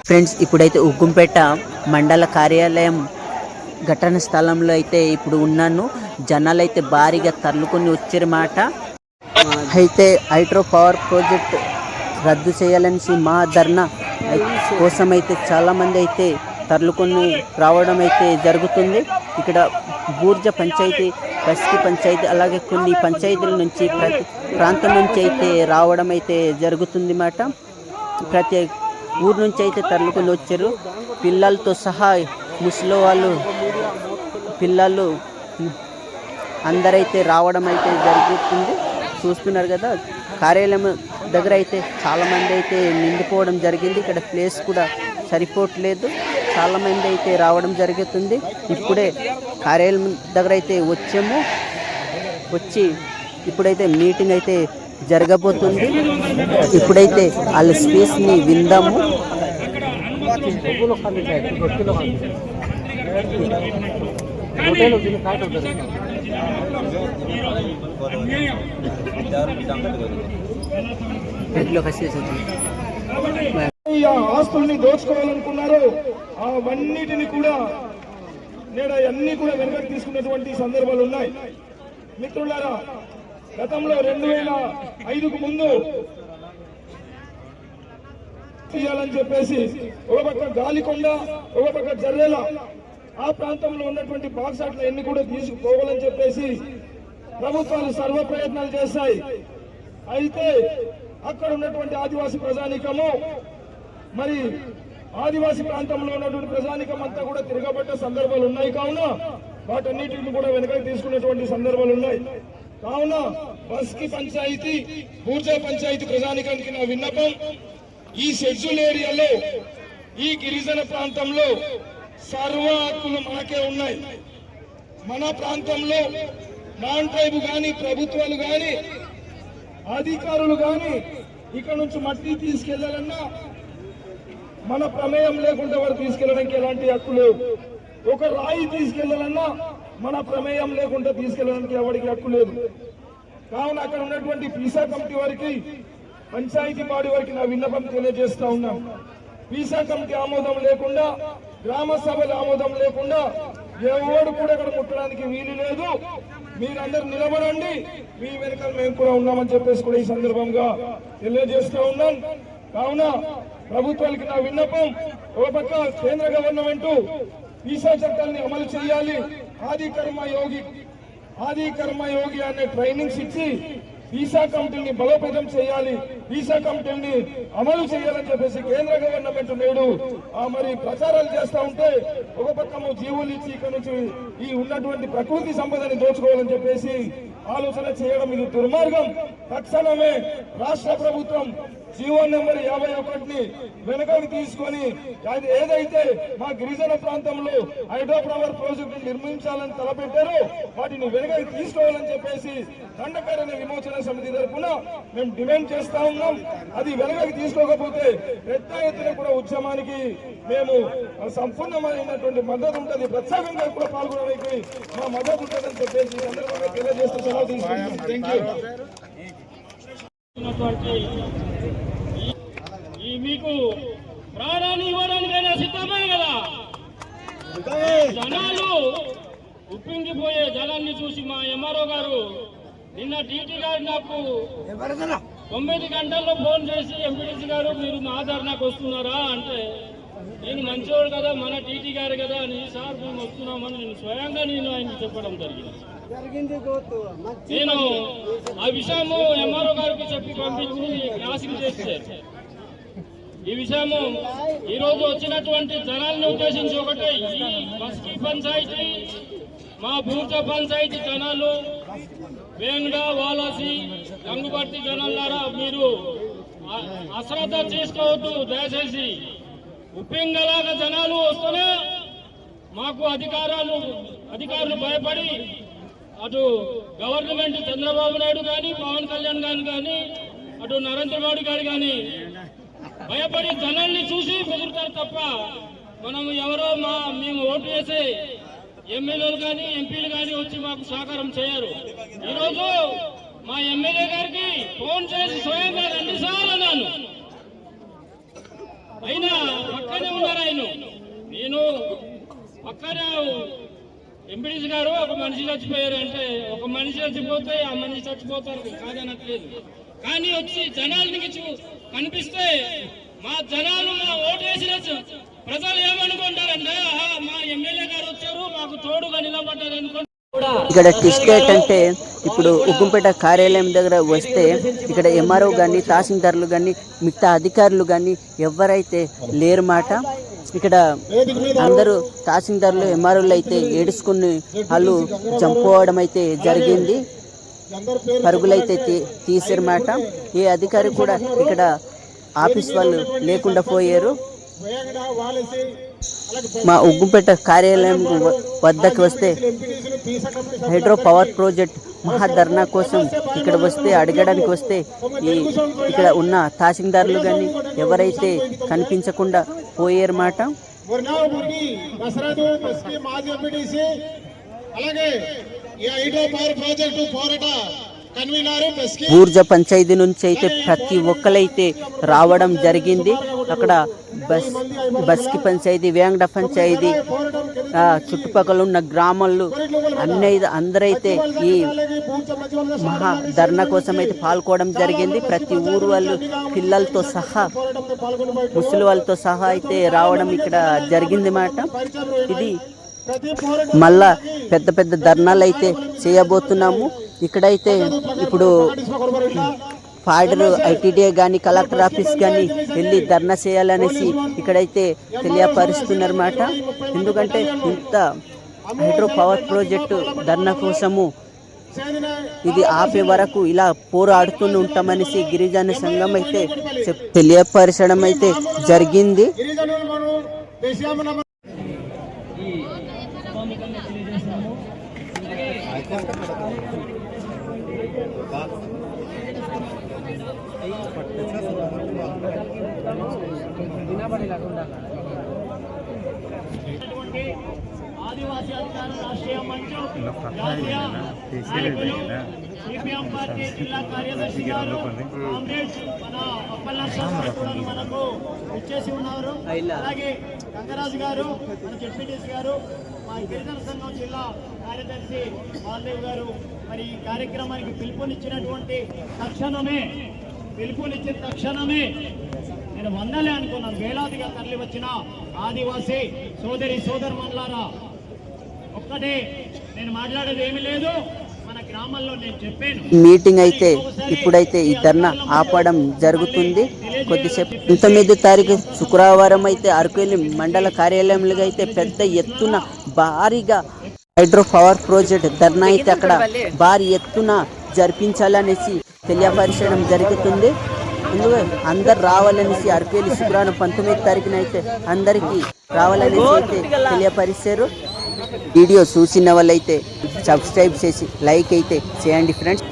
Friends, ఇప్పుడైతే ఉగ్గుంపేట మండల కార్యాలయం ఘటన స్థలంలో అయితే ఇప్పుడు ఉన్నాను. జనాలు అయితే భారీగా తరలుకొని వచ్చారన్నమాట. అయితే హైడ్రో పవర్ ప్రాజెక్ట్ రద్దు చేయాలనేసి మా ధర్నా కోసం అయితే చాలామంది అయితే తరలుకొని రావడం అయితే జరుగుతుంది. ఇక్కడ బూర్జ పంచాయతీ, బస్కి పంచాయతీ, అలాగే కొన్ని పంచాయతీల నుంచి ప్రతి ప్రాంతం నుంచి అయితే రావడం అయితే జరుగుతుంది అన్నమాట. ప్రతి ఊరు నుంచి అయితే తరలుకొని వచ్చారు. పిల్లలతో సహా ముసలి వాళ్ళు, పిల్లలు అందరైతే రావడం అయితే జరుగుతుంది. చూస్తున్నారు కదా, కార్యాలయం దగ్గర అయితే చాలామంది అయితే నిండిపోవడం జరిగింది. ఇక్కడ ప్లేస్ కూడా సరిపోవట్లేదు, చాలామంది అయితే రావడం జరుగుతుంది. ఇప్పుడే కార్యాలయం దగ్గర అయితే వచ్చి ఇప్పుడైతే మీటింగ్ అయితే జరగబోతుంది. ఇప్పుడైతే వాళ్ళ స్పీచ్ని విందాము. ఆస్తుల్ని దోచుకోవాలనుకున్నారు, అవన్నిటిని కూడా నేడు అన్ని కూడా వెనకకు తీసుకున్నటువంటి సందర్భాలు ఉన్నాయి. మిత్రులారా, గతంలో 2005కు ముందు తీయాలని చెప్పేసి ఒక పక్క గాలికొండ, ఒక పక్క జర్రెల, ఆ ప్రాంతంలో ఉన్నటువంటి బాక్సాట్లు ఎన్ని కూడా తీసుకుపోవాలని చెప్పేసి ప్రభుత్వాలు సర్వ ప్రయత్నాలు చేస్తాయి. అయితే అక్కడ ఉన్నటువంటి ఆదివాసీ ప్రజానీకము, మరి ఆదివాసీ ప్రాంతంలో ఉన్నటువంటి ప్రజానీకం అంతా కూడా తిరగబడ్డ సందర్భాలు ఉన్నాయి. కావున వాటన్నిటిని కూడా వెనకకి తీసుకున్నటువంటి సందర్భాలు ఉన్నాయి. కావున బస్కి పంచాయతీ, బూర్జా పంచాయతీ ప్రజానీకానికి నా విన్నపం, ఈ షెడ్యూల్ ఏరియాలో, ఈ గిరిజన ప్రాంతంలో సర్వ హక్కులు మనకే ఉన్నాయి. మన ప్రాంతంలో నాన్ ట్రైబ్ గాని, ప్రభుత్వాలు గాని, అధికారులు గాని ఇక్కడ నుంచి మట్టి తీసుకెళ్లాలన్నా మన ప్రమేయం లేకుండా వారు తీసుకెళ్లడానికి ఎలాంటి హక్కు లేవు. ఒక రాయి తీసుకెళ్లాలన్నా మన ప్రమేయం లేకుండా తీసుకెళ్లడానికి ఎవరికి హక్కు లేదు. కావున అక్కడ ఉన్నటువంటి పీసా కమిటీ వారికి, పంచాయతీ బాడీ వారికి నా విన్నపం తెలియజేస్తా ఉన్నాం. పీసా కమిటీ ఆమోదం లేకుండా, గ్రామ సభల ఆమోదం లేకుండా ఎవరు కూడా అక్కడ ముట్టడానికి వీలు లేదు. మీరందరూ నిలబడండి, మీ వెనకాల మేము కూడా ఉన్నామని చెప్పేసి కూడా ఈ సందర్భంగా తెలియజేస్తూ ఉన్నాం. కావున ప్రభుత్వానికి నా విన్నపం, ఒక పక్క కేంద్ర గవర్నమెంట్ పీసా చట్టాన్ని అమలు చేయాలి, ఆది కర్మ యోగి అనే ట్రైనింగ్స్ ఇచ్చి పీసా కమిటీని బలోపేతం చేయాలి, పీసా కమిటీని అమలు చేయాలని చెప్పేసి కేంద్ర గవర్నమెంట్ నేడు మరి ప్రచారాలు చేస్తూ ఉంటే, ఒక పక్కము జీవులు ఇచ్చి ఇక్కడ నుంచి ఈ ఉన్నటువంటి ప్రకృతి సంపదని దోచుకోవాలని చెప్పేసి ఆలోచన చేయడం ఇది దుర్మార్గం. తక్షణమే రాష్ట్ర ప్రభుత్వం జీవో నెంబర్ 51ని వెనకకి తీసుకొని ఏదైతే మా గిరిజన ప్రాంతంలో హైడ్రో పవర్ ప్రాజెక్టు నిర్మించాలని తలపెట్టారో వాటిని వెనకకి తీసుకోవాలని చెప్పేసి దండకారణ్య విమోచన సమితి తరఫున మేము డిమాండ్ చేస్తా ఉన్నాం. అది వెనకకి తీసుకోకపోతే పెద్ద ఎత్తున కూడా ఉద్యమానికి మేము సంపూర్ణమైనటువంటి మద్దతు ఉంటుంది, ప్రత్యేకంగా కూడా పాల్గొనడానికి మా మద్దతు ఉంటుందని చెప్పేసి సందర్భంగా తెలియజేస్తూ సెలవు తీసుకుంటున్నాం. Thank you. మీకు ప్రాణాన్ని ఇవ్వడానికైనా సిద్ధమే కదా. జనాలు ఉప్పింగిపోయే జనాన్ని చూసి మా ఎంఆర్ఓ గారు నిన్న టీటీ గారు నాకు 9 గంటల్లో ఫోన్ చేసి, ఎంపీడీసీ గారు మీరు మా ధర్నాకు వస్తున్నారా అంటే, నేను మంచివాడు కదా, మన టీటీ గారు కదా అని, సార్ మేము వస్తున్నామని నేను స్వయంగా ఆయనకి చెప్పడం జరిగింది. నేను ఆ విషయము ఎంఆర్ఓ గారికి చెప్పి పంపించి క్లాసింగ్ చేశారు. ఈ విషయము ఈ రోజు వచ్చినటువంటి జనాలను ఉద్దేశించి ఒకటే, ఈ బస్కి పంచాయతీ, మా బూర్జా పంచాయతీ జనాలు, వేంగడా, వాలాసి, గంగుపర్తి జనాలారా, మీరు అశ్రద్ధ చేసుకోవద్దు దయచేసి. ఉప్పింగలాగా జనాలు వస్తూనే మాకు అధికారులు భయపడి, అటు గవర్నమెంట్ చంద్రబాబు నాయుడు కానీ, పవన్ కళ్యాణ్ గారు కానీ, అటు నరేంద్ర మోడీ గారు కానీ భయపడి జనాల్ని చూసి బెదురుతారు తప్ప, మనం ఎవరో మేము ఓటు వేసే ఎమ్మెల్యేలు కానీ, ఎంపీలు కానీ వచ్చి మాకు సహకారం చేయరు. ఈరోజు మా ఎమ్మెల్యే గారికి ఫోన్ చేసి స్వయంగా 2 సార్లు అన్నాను, అయినా పక్కన పక్కనే ఎంపీడీసీ గారు ఒక మనిషి చచ్చిపోయారు అంటే ఒక మనిషి చచ్చిపోతే ఆ మనిషి చచ్చిపోతారు కాదనట్లేదు. కానీ వచ్చి జనాలకి కనిపిస్తే మా జనాలు మా ఓటు వేసిన ప్రజలు ఏమనుకుంటారంటే మా ఎమ్మెల్యే గారు వచ్చారు మాకు తోడుగా నిలబడ్డారు అనుకుంటారు. ఇక్కడ ట్విస్ట్ ఏంటంటే ఇప్పుడు ఉక్కుంపేట కార్యాలయం దగ్గర వస్తే ఇక్కడ ఎంఆర్ఓ కానీ తహసీల్దార్లు కానీ మిగతా అధికారులు కానీ ఎవరైతే లేరు మాట. ఇక్కడ అందరూ తహసీల్దార్లు ఎంఆర్ఓలు అయితే ఏడుచుకుని వాళ్ళు చంపుకోవడం అయితే జరిగింది, పరుగులైతే తీసారన్నమాట. ఏ అధికారి కూడా ఇక్కడ ఆఫీస్ వాళ్ళు లేకుండా పోయారు. మా ఉగ్గుంపేట కార్యాలయం వద్దకు వస్తే హైడ్రో పవర్ ప్రాజెక్ట్ మహాధర్నా కోసం ఇక్కడ వస్తే అడగడానికి వస్తే ఇక్కడ ఉన్న తహసీల్దార్లు కానీ ఎవరైతే కనిపించకుండా పోయారన్నమాట. బూర్జ పంచాయతీ నుంచి అయితే ప్రతి ఒక్కరైతే రావడం జరిగింది. అక్కడ బస్కి పంచాయతీ, వేంగడ పంచాయతీ, చుట్టుపక్కల ఉన్న గ్రామాలు అందరైతే ఈ మహా ధర్నా కోసం అయితే పాల్గొనడం జరిగింది. ప్రతి ఊరు వాళ్ళు పిల్లలతో సహా ముసలి వాళ్ళతో సహా అయితే రావడం ఇక్కడ జరిగింది మాట. ఇది మళ్ళా పెద్ద పెద్ద ధర్నాలు అయితే చేయబోతున్నాము. ఇక్కడైతే ఇప్పుడు పాడరు ఐటీడీఏ కానీ కలెక్టర్ ఆఫీస్ కానీ వెళ్ళి ధర్నా చేయాలనేసి ఇక్కడైతే తెలియపరుస్తున్నారన్నమాట. ఎందుకంటే ఇంత హైడ్రో పవర్ ప్రాజెక్టు ధర్నా కోసము ఇది ఆపే వరకు ఇలా పోరాడుతూ ఉంటామనేసి గిరిజన సంఘం అయితే తెలియపరచడం అయితే జరిగింది. ఆదివాసీ అధికార రాష్ట్రీయ మంచం సిపిఎం పార్టీ జిల్లా కార్యదర్శి గారు కామ్రేడ్స్ మన అప్పలనరసింహారావు మనకు ఇచ్చేసి ఉన్నారు. అలాగే గంగరాజు గారు, మన జెడ్పీటీసీ గారు, మా గిరిజన సంఘం జిల్లా కార్యదర్శి బాలదేవ్ గారు మరి ఈ కార్యక్రమానికి పిలుపునిచ్చిన తక్షణమే నేను వందలే అనుకున్నాను. వేలాదిగా తరలి వచ్చిన ఆదివాసీ సోదరుమణులారా, ఒక్కటే నేను మాట్లాడేది ఏమీ లేదు. మన గ్రామాల్లో నేను చెప్పాను మీటింగ్ అయితే ఇప్పుడైతే ఈ ధర్నా ఆపడం జరుగుతుంది. కొద్దిసేపు 19వ తారీఖు శుక్రవారం అయితే అరకువెల్లి మండల కార్యాలయంలో అయితే పెద్ద ఎత్తున భారీగా హైడ్రో పవర్ ప్రాజెక్ట్ ధర్నా అయితే అక్కడ భారీ ఎత్తున జరిపించాలనేసి తెలియపరచడం జరుగుతుంది. ఎందుకంటే అందరు రావాలనేసి అరకువెల్లి శుక్రవారం 19వ తారీఖున అయితే అందరికీ రావాలనేసి అయితే తెలియపరిచారు. వీడియో చూసిన వాళ్ళైతే సబ్స్క్రైబ్ చేసి లైక్ అయితే చేయండి ఫ్రెండ్స్.